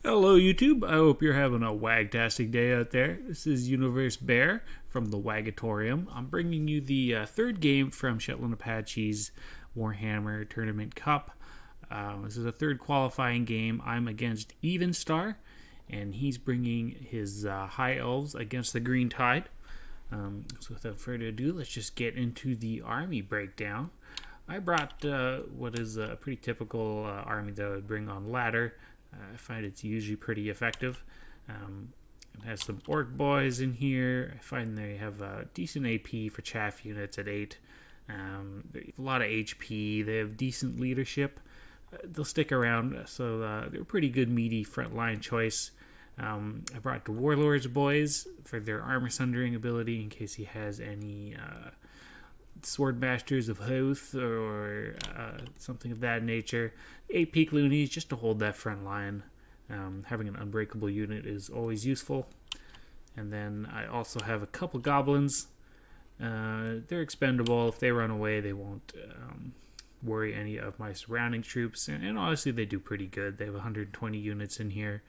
Hello YouTube, I hope you're having a wagtastic day out there. This is UniverseBear from the Wagatorium. I'm bringing you the third game from ShetlandApache's Warhammer Tournament Cup. This is a third qualifying game. I'm against Evenstar, and he's bringing his High Elves against the Green Tide. So without further ado, let's just get into the army breakdown. I brought what is a pretty typical army that I would bring on ladder. I find it's usually pretty effective. It has some orc boys in here. I find they have a decent AP for chaff units at 8. They have a lot of HP. They have decent leadership. They'll stick around, so they're a pretty good meaty frontline choice. I brought the Warlords boys for their armor sundering ability in case he has any Sword Masters of Hoth or something of that nature. 8 Peak Loonies just to hold that front line. Having an unbreakable unit is always useful. And then I also have a couple Goblins. They're expendable. If they run away, they won't worry any of my surrounding troops. And honestly, they do pretty good. They have 120 units in here.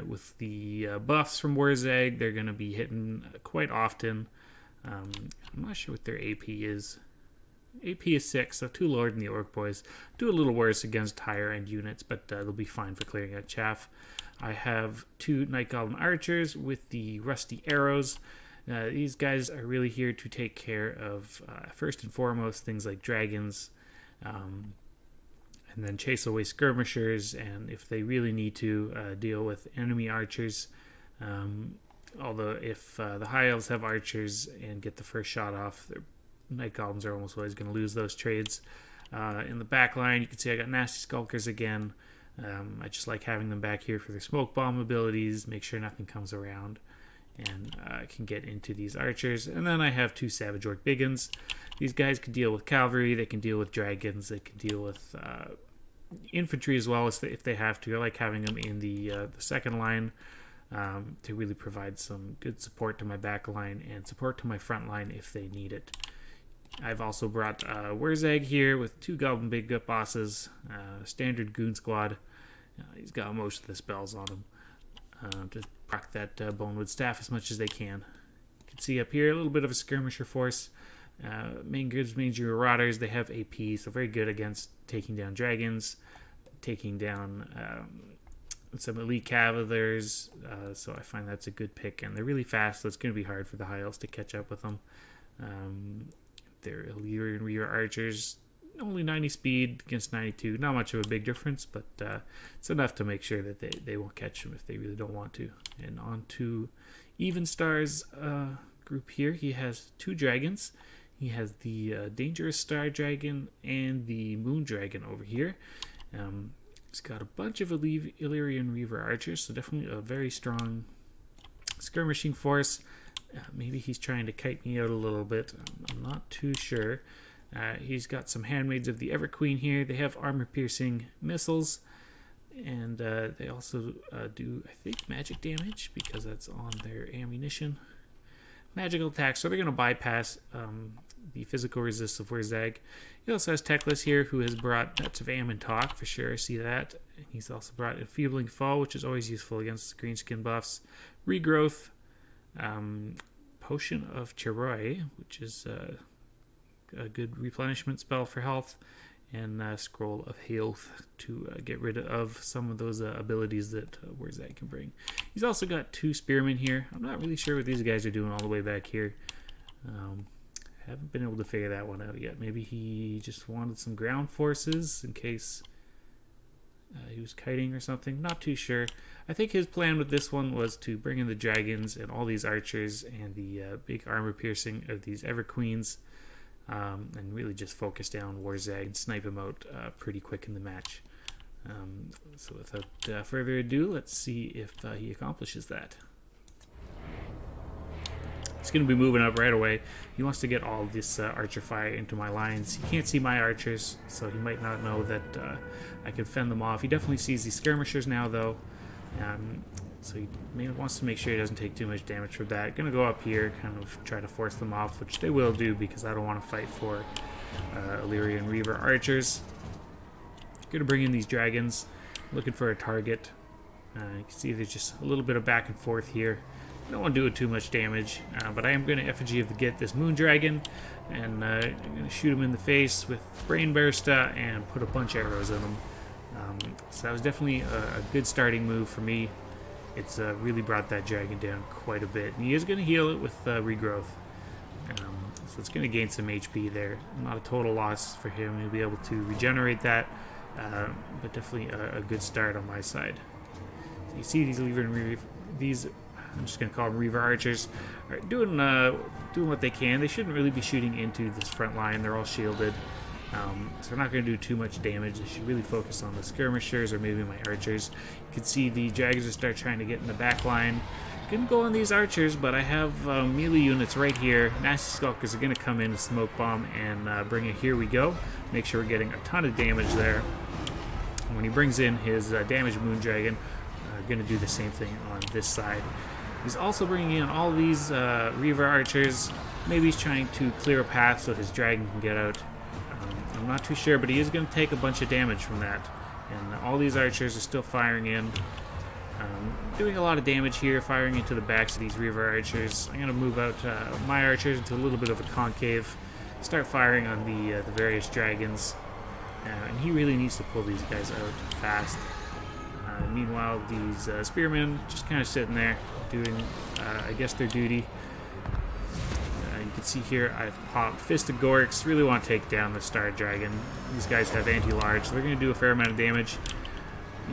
With the buffs from Warzag, they're going to be hitting quite often. I'm not sure what their AP is. AP is 6, so too lower than the Orc Boys. Do a little worse against higher end units, but they'll be fine for clearing out chaff. I have 2 Night Goblin Archers with the rusty arrows. These guys are really here to take care of, first and foremost, things like dragons, and then chase away skirmishers, and if they really need to, deal with enemy archers. Although if the High Elves have archers and get the first shot off, their Night Goblins are almost always going to lose those trades. In the back line, you can see I got Nasty Skulkers again. I just like having them back here for their smoke bomb abilities, make sure nothing comes around, and can get into these archers. And then I have 2 Savage Orc Biggins. These guys can deal with cavalry, they can deal with dragons, they can deal with infantry as well if they have to. I like having them in the second line. To really provide some good support to my back line and support to my front line if they need it. I've also brought Warzag here with 2 Goblin Big Gut Bosses, standard Goon Squad. He's got most of the spells on him. To proc that Bonewood Staff as much as they can. You can see up here a little bit of a skirmisher force. Main Goods Major Marauders, they have AP, so very good against taking down dragons, taking down some elite cavaliers, so I find that's a good pick, and they're really fast, so it's going to be hard for the High Elves to catch up with them. They're Illyrian Reaver Archers, only 90 speed against 92, not much of a big difference, but it's enough to make sure that they won't catch them if they really don't want to. And on to Evenstar's group here. He has 2 dragons. He has the Dangerous Star Dragon and the Moon Dragon over here. He's got a bunch of Illyrian Reaver Archers, so definitely a very strong skirmishing force. Maybe he's trying to kite me out a little bit. I'm not too sure. He's got some Handmaids of the Everqueen here. They have armor-piercing missiles, and they also do, I think, magic damage because that's on their ammunition. Magical attack, so they're going to bypass the physical resist of Warzag. He also has Teclis here, who has brought Nuts of Ammon Talk, for sure, I see that. He's also brought Enfeebling Foe, which is always useful against Greenskin buffs. Regrowth, Potion of Chiroi, which is a good replenishment spell for health, and Scroll of Health to get rid of some of those abilities that Warzag can bring. He's also got 2 Spearmen here. I'm not really sure what these guys are doing all the way back here. Haven't been able to figure that one out yet. Maybe he just wanted some ground forces in case he was kiting or something. Not too sure. I think his plan with this one was to bring in the dragons and all these archers and the big armor piercing of these Everqueens, and really just focus down Warzag and snipe him out pretty quick in the match. So without further ado, let's see if he accomplishes that. He's going to be moving up right away. He wants to get all this archer fire into my lines. He can't see my archers, so he might not know that I can fend them off. He definitely sees these skirmishers now, though. So he wants to make sure he doesn't take too much damage from that. Going to go up here, kind of try to force them off, which they will do because I don't want to fight for Illyrian Reaver Archers. Going to bring in these dragons, looking for a target. You can see there's just a little bit of back and forth here. I don't want to do it too much damage, but I am going to effigy of the Git this moon dragon, and I'm going to shoot him in the face with brain burst and put a bunch of arrows in him. So that was definitely a good starting move for me. It's really brought that dragon down quite a bit, and he is going to heal it with regrowth. So it's going to gain some HP there. Not a total loss for him. He'll be able to regenerate that, but definitely a good start on my side. So you see these I'm just going to call them Reaver Archers, are doing what they can. They shouldn't really be shooting into this front line. They're all shielded, so they're not going to do too much damage. They should really focus on the skirmishers or maybe my archers. You can see the dragons start trying to get in the back line. Couldn't go on these archers, but I have melee units right here. Nasty Skulkers are going to come in and smoke bomb and bring it. Here we go. Make sure we're getting a ton of damage there. And when he brings in his damaged moon dragon, going to do the same thing on this side. He's also bringing in all these Reaver Archers. Maybe he's trying to clear a path so his dragon can get out. I'm not too sure, but he is going to take a bunch of damage from that. And all these archers are still firing in. Doing a lot of damage here, firing into the backs of these Reaver Archers. I'm going to move out my archers into a little bit of a concave. Start firing on the various dragons. And he really needs to pull these guys out fast. Meanwhile, these spearmen just kind of sitting there doing, I guess, their duty. You can see here I've popped Fist of Gorks. Really want to take down the Star Dragon. These guys have anti-large, so they're going to do a fair amount of damage.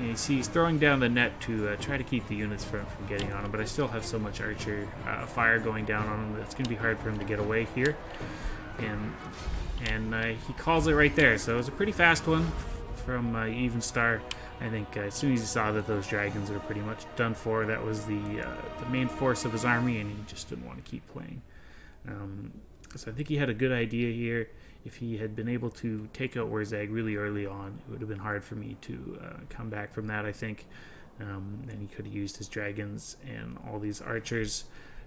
You see he's throwing down the net to try to keep the units from getting on him, but I still have so much archer fire going down on him that it's going to be hard for him to get away here. And he calls it right there, so it was a pretty fast one from Evenstar. I think as soon as he saw that those dragons were pretty much done for, that was the main force of his army, and he just didn't want to keep playing. So I think he had a good idea here. If he had been able to take out Warzag really early on, it would have been hard for me to come back from that, I think. And he could have used his dragons and all these archers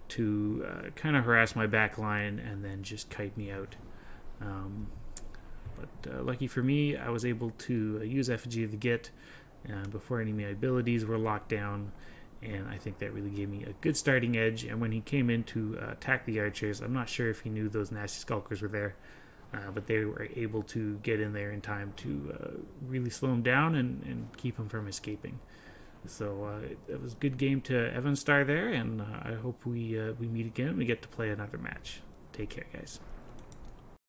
to kind of harass my back line and then just kite me out. But lucky for me, I was able to use effigy of the Git before any of my abilities were locked down, and I think that really gave me a good starting edge. And when he came in to attack the archers, I'm not sure if he knew those nasty skulkers were there, but they were able to get in there in time to really slow him down and keep him from escaping. So it was a good game to Evenstar there, and I hope we meet again and we get to play another match. Take care, guys.